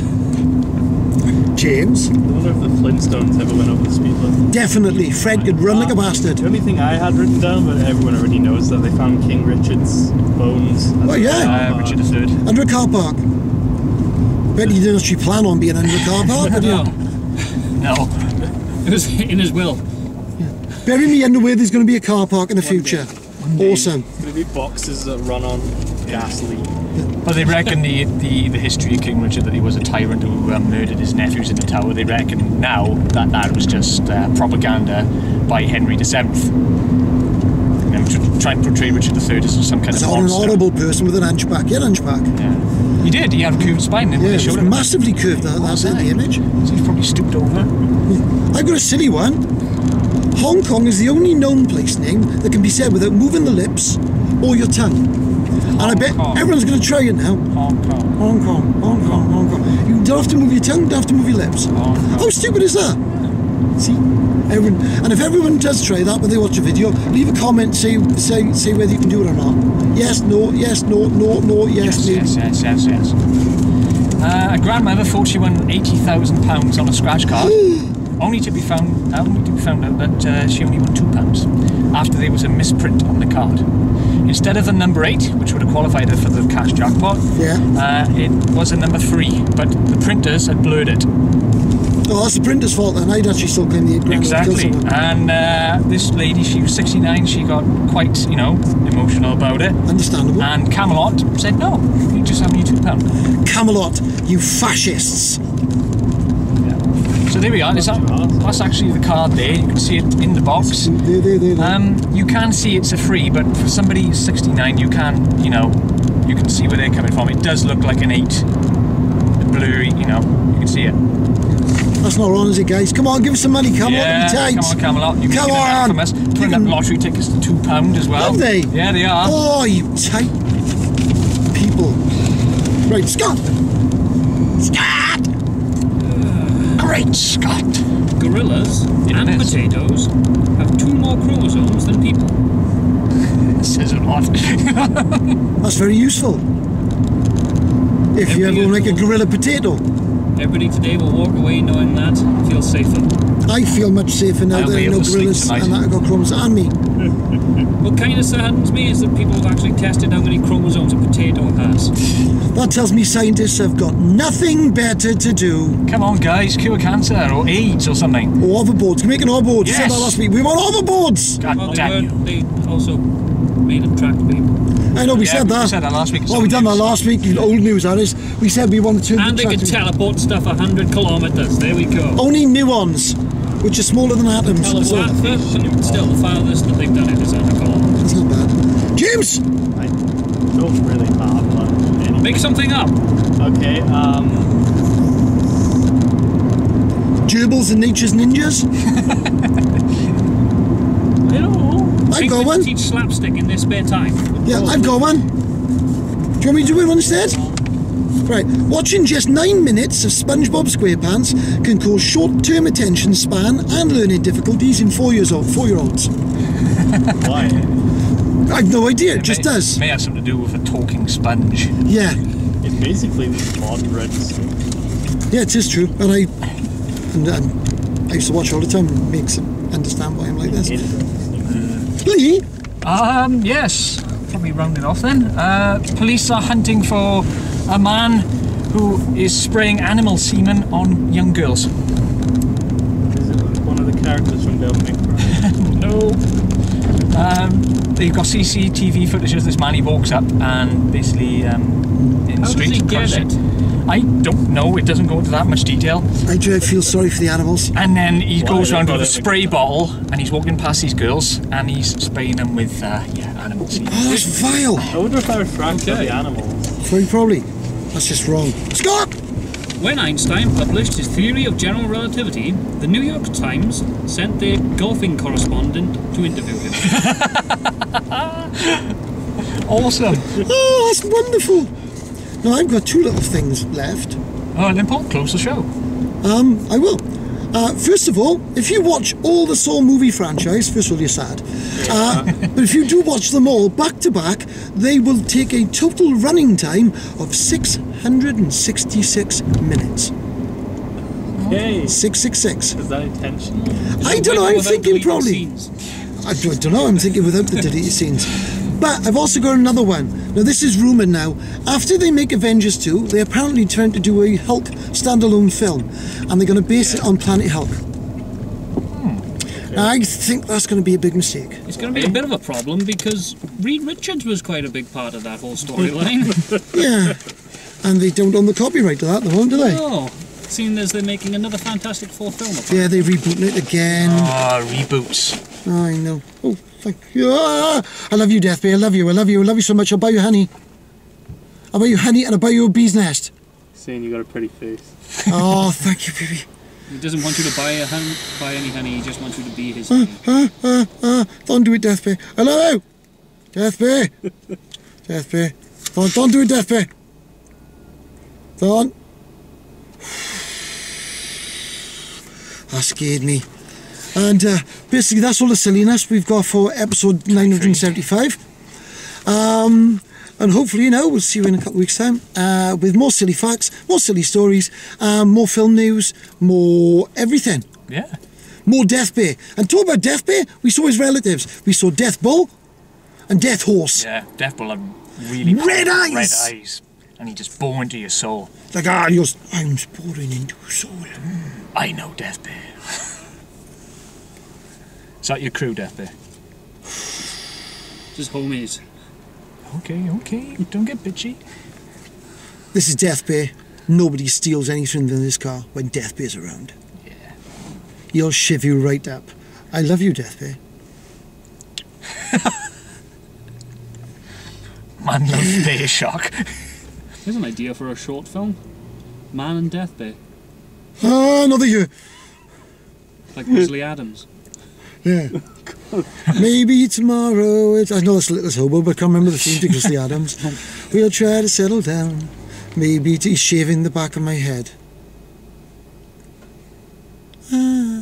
Speaker 2: James?
Speaker 3: I wonder if the Flintstones ever went over the speed limit.
Speaker 2: Definitely. Fred could run like a bastard.
Speaker 3: The only thing I had written down, but everyone already knows, that they found King Richard's bones.
Speaker 2: Oh, yeah.
Speaker 1: Richard III.
Speaker 2: Under a car park. Bet he didn't actually plan on being under a car park, did you?
Speaker 1: No.
Speaker 4: It was in his will.
Speaker 2: Bury me under where there's going to be a car park in the future. Awesome.
Speaker 3: It's going to be boxes that run on gasoline.
Speaker 1: Well, they reckon the history of King Richard, that he was a tyrant who murdered his nephews in the Tower. They reckon now that was just propaganda by Henry VII. To try and portray Richard III as some kind of monster.
Speaker 2: An honourable person with an hunchback. He had an hunchback.
Speaker 1: Yeah. He did. He had a curved spine.
Speaker 2: Yeah, it was massively curved. That's in the image.
Speaker 1: So he's probably stooped over.
Speaker 2: I've got a silly one. Hong Kong is the only known place name that can be said without moving the lips or your tongue. And I bet everyone's going to try it now.
Speaker 1: Hong Kong.
Speaker 2: Hong Kong, Hong Kong, Hong Kong. You don't have to move your tongue, you don't have to move your lips. How stupid is that? See? Everyone, and if everyone does try that when they watch a video, leave a comment, say whether you can do it or not. Yes, no, yes, no, no, no, yes,
Speaker 1: yes,
Speaker 2: maybe.
Speaker 1: yes. A grandmother thought she won £80,000 on a scratch card, only to be found out that she only won £2 after there was a misprint on the card. Instead of the number 8, which would have qualified her for the cash jackpot, it was a number 3, but the printers had blurred it.
Speaker 2: Oh, that's the printer's fault then. I'd actually still claim the £8 grand.
Speaker 1: Exactly. And this lady, she was 69, she got quite, emotional about it.
Speaker 2: Understandable.
Speaker 1: And Camelot said, no, you just have me £2.
Speaker 2: Camelot, you fascists.
Speaker 1: Yeah. So there we are. That's actually the card there. You can see it in the box.
Speaker 2: There.
Speaker 1: You can see it's a free, but for somebody who's 69, you can see where they're coming from. It does look like an 8. Blurry, you can see it.
Speaker 2: That's not wrong, is it, guys? Come on, give us some money, Camelot.
Speaker 1: Yeah, come on, Camelot. You
Speaker 2: come
Speaker 1: on. From us. Putting up lottery tickets to £2 as well.
Speaker 2: Have they?
Speaker 1: Yeah, they are.
Speaker 2: Oh, you tight people. Right, Scott. Scott. Great Scott.
Speaker 4: Gorillas and potatoes have 2 more chromosomes than people.
Speaker 1: Says a lot.
Speaker 2: That's very useful. If you ever make a gorilla potato.
Speaker 4: Everybody today will walk away knowing that and feel safer.
Speaker 2: I feel much safer now that I know gorillas and that I got chromosomes and me.
Speaker 4: What kind of saddens me is that people have actually tested how many chromosomes a potato has.
Speaker 2: That tells me scientists have got nothing better to do.
Speaker 1: Come on, guys, cure cancer or AIDS or something.
Speaker 2: Or hoverboards. Can we make an hoverboard?
Speaker 1: Yes.
Speaker 2: You said that last week. We want hoverboards!
Speaker 1: God damn you.
Speaker 4: They also made them track people.
Speaker 2: I know, we said that.
Speaker 1: We said that last week.
Speaker 2: Oh, we done that last week. Old news, that is. We said we wanted to...
Speaker 4: And they can teleport stuff 100 kilometres. There we go.
Speaker 2: Only muons, which are smaller than atoms.
Speaker 4: Still, the farthest that they've done it is 100 kilometres.
Speaker 2: That's not bad. James!
Speaker 3: I don't really have one. Anyway.
Speaker 4: Make something up.
Speaker 3: Okay,
Speaker 2: Gerbils and Nature's Ninjas?
Speaker 3: I don't know.
Speaker 2: I've got one.
Speaker 4: Teach slapstick in their spare time.
Speaker 2: Yeah, I've got one. you want me to do it instead? Right, watching just 9 minutes of SpongeBob SquarePants can cause short-term attention span and learning difficulties in 4-year-olds.
Speaker 3: Why?
Speaker 2: I have no idea, it just does.
Speaker 1: It may have something to do with a talking sponge.
Speaker 2: Yeah.
Speaker 3: It's basically the modern Red Stick.
Speaker 2: Yeah, it is true. And I used to watch all the time. It makes it understand why I'm like this. Lee?
Speaker 1: Yes. Probably rounding off then. Police are hunting for a man who is spraying animal semen on young girls.
Speaker 3: Is it one of the characters from Devil May Cry?
Speaker 1: No. They've got CCTV footage of this man. He walks up and basically in the street.
Speaker 4: How does he get it?
Speaker 1: I don't know. It doesn't go into that much detail.
Speaker 2: I do feel sorry for the animals.
Speaker 1: And then he goes
Speaker 3: They
Speaker 1: around
Speaker 3: got
Speaker 1: with a
Speaker 3: it in
Speaker 1: spray bottle and he's walking past these girls and he's spraying them with animal semen.
Speaker 2: Oh, that's vile.
Speaker 3: I wonder if I refract
Speaker 4: Okay.
Speaker 3: the animals.
Speaker 2: Very probably. That's just wrong. Scott!
Speaker 4: When Einstein published his theory of general relativity, the New York Times sent their golfing correspondent to interview him.
Speaker 1: Awesome.
Speaker 2: Oh, that's wonderful. Now, I've got 2 little things left.
Speaker 1: Oh, then Paul, close the show.
Speaker 2: I will. First of all, if you watch all the Saw movie franchise, first of all, you're sad. But if you do watch them all back to back, they will take a total running time of 666 minutes.
Speaker 3: Yay!
Speaker 2: 666.
Speaker 3: Is that intentional?
Speaker 2: I don't know, I'm
Speaker 4: Without
Speaker 2: thinking
Speaker 4: deleting
Speaker 2: probably.
Speaker 4: scenes.
Speaker 2: I don't know, I'm thinking without the deleted scenes. But I've also got another one. Now, this is rumoured now. After they make Avengers 2, they're apparently trying to do a Hulk standalone film. And they're going to base it on Planet Hulk. Now, I think that's going to be a big mistake.
Speaker 4: It's going to be a bit of a problem because Reed Richards was quite a big part of that whole storyline.
Speaker 2: Yeah. And they don't own the copyright to that, though, do they?
Speaker 4: Oh, seeing as they're making another Fantastic Four film.
Speaker 2: Yeah, they're rebooting it again.
Speaker 1: Ah, reboots.
Speaker 2: Oh, I know. Oh, thank you. Ah, I love you, Deathbay. I love you. I love you. I love you so much. I'll buy you honey. I'll buy you honey and I'll buy you a bee's nest.
Speaker 3: Saying you got a pretty face.
Speaker 2: Oh, thank you, baby.
Speaker 4: He doesn't want you to buy any honey, he just wants you to be his honey.
Speaker 2: Don't do it, Deathbay. I love you. Deathbay. Deathbay. Don't do it, Deathbay. Don't. That scared me. And basically that's all the silliness we've got for episode 975. And hopefully, we'll see you in a couple of weeks' time with more silly facts, more silly stories, more film news, more everything.
Speaker 1: Yeah.
Speaker 2: More Death Bay. And talk about Death Bay, we saw his relatives. We saw Death Bull and Death Horse.
Speaker 1: Yeah, Death Bull had really
Speaker 2: Red eyes!
Speaker 1: Red eyes. And he just bore into your soul.
Speaker 2: Like, I'm boring into your soul.
Speaker 1: I know Death Bay. Is that your crew, Death Bay?
Speaker 4: Just homies.
Speaker 1: Okay. Don't get bitchy.
Speaker 2: This is Death Bay. Nobody steals anything in this car when Death Bay's around.
Speaker 1: Yeah.
Speaker 2: He'll shiv you right up. I love you, Death Bay.
Speaker 1: Man loves Bay Shock.
Speaker 4: Here's an idea for a short film. Man and Death Bay.
Speaker 2: Ah, another year.
Speaker 4: Like Wesley Adams.
Speaker 2: Yeah. Maybe tomorrow. I know it's Little Hobo, but I can't remember the theme to Grizzly Adams. We'll try to settle down. Maybe he's shaving the back of my head.
Speaker 1: Yeah.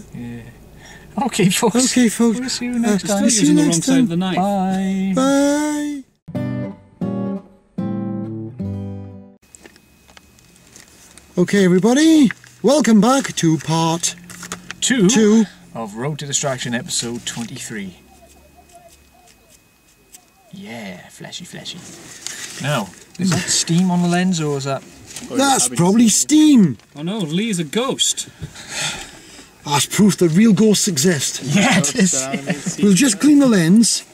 Speaker 1: Okay, folks.
Speaker 2: Okay, folks.
Speaker 1: We'll see you next
Speaker 4: Still
Speaker 1: time.
Speaker 2: see you
Speaker 4: using the wrong
Speaker 2: next
Speaker 4: side
Speaker 2: time.
Speaker 4: of the knife.
Speaker 1: Bye.
Speaker 2: Bye. Okay, everybody. Welcome back to part
Speaker 1: Two
Speaker 2: 2.
Speaker 1: of Road to Distraction episode 23. Yeah, flashy. Now, is that steam on the lens or is that...
Speaker 2: That's probably steam.
Speaker 4: Oh no, Lee is a ghost.
Speaker 2: That's proof that real ghosts exist.
Speaker 1: Yeah, it is.
Speaker 2: We'll just clean the lens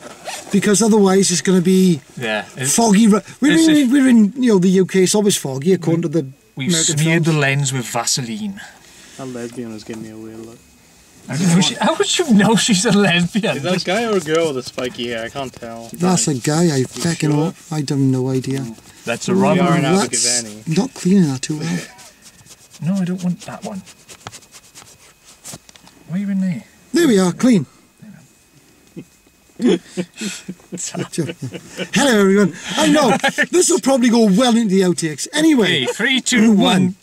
Speaker 2: because otherwise it's going to be
Speaker 1: Yeah.
Speaker 2: foggy. We're in the UK. It's always foggy according to the
Speaker 1: We've
Speaker 2: American
Speaker 1: smeared the
Speaker 2: films.
Speaker 1: lens with Vaseline.
Speaker 3: That lesbian was giving me a weird look.
Speaker 1: How would you know she's a lesbian?
Speaker 3: Is that a guy or a girl with a spiky hair? I can't tell.
Speaker 2: That's a guy. I fucking
Speaker 3: sure?
Speaker 2: I have no idea.
Speaker 1: That's a
Speaker 3: We
Speaker 1: wrong
Speaker 3: are in
Speaker 1: one.
Speaker 3: Abergavenny.
Speaker 2: Not cleaning that too well.
Speaker 1: No, I don't want that one. Why are you in there?
Speaker 2: There we are, clean. Hello, everyone. I know this will probably go well into the outtakes. Anyway,
Speaker 1: Okay, 3, 2, 1.